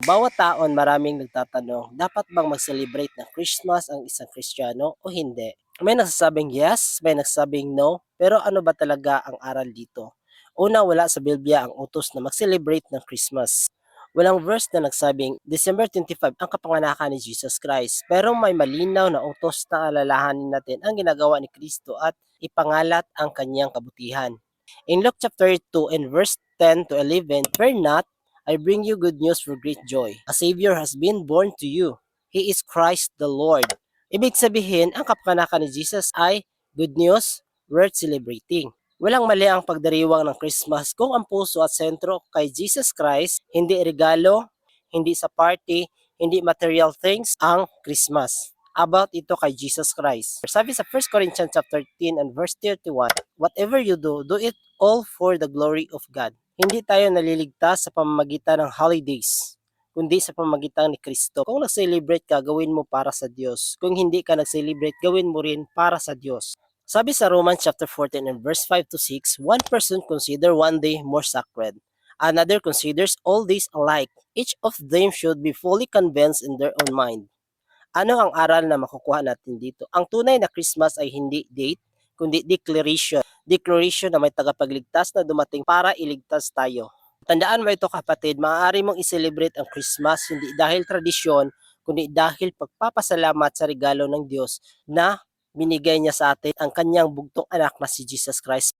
Bawat taon maraming nagtatanong, dapat bang mag-celebrate ng Christmas ang isang Kristiyano o hindi? May nagsasabing yes, may nagsasabing no, pero ano ba talaga ang aral dito? Una, wala sa Biblia ang utos na mag-celebrate ng Christmas. Walang verse na nagsabing December 25 ang kapanganakan ni Jesus Christ. Pero may malinaw na utos na alalahanin natin ang ginagawa ni Kristo at ipangalat ang kanyang kabutihan. In Luke chapter 2 and verse 10 to 11, "Fear not, I bring you good news for great joy. A Savior has been born to you. He is Christ the Lord." Ibig sabihin, ang kapanganakan ni Jesus ay good news worth celebrating. Walang mali ang pagdiriwang ng Christmas kung ang puso at sentro kay Jesus Christ, hindi regalo, hindi sa party, hindi material things ang Christmas. About ito kay Jesus Christ. Sabi sa 1 Corinthians chapter 13 and verse 31, "Whatever you do, do it all for the glory of God." Hindi tayo naliligtas sa pamamagitan ng holidays, kundi sa pamamagitan ni Kristo. Kung nag-celebrate ka, gawin mo para sa Diyos. Kung hindi ka nag-celebrate, gawin mo rin para sa Diyos. Sabi sa Romans chapter 14 and verse 5 to 6, one person consider one day more sacred. Another considers all days alike. Each of them should be fully convinced in their own mind. Ano ang aral na makukuha natin dito? Ang tunay na Christmas ay hindi date, kundi declaration. Declaration na may tagapagligtas na dumating para iligtas tayo. Tandaan mo ito kapatid, maaari mong i-celebrate ang Christmas hindi dahil tradisyon, kundi dahil pagpapasalamat sa regalo ng Diyos na binigay niya sa atin ang kanyang bugtong anak na si Jesus Christ.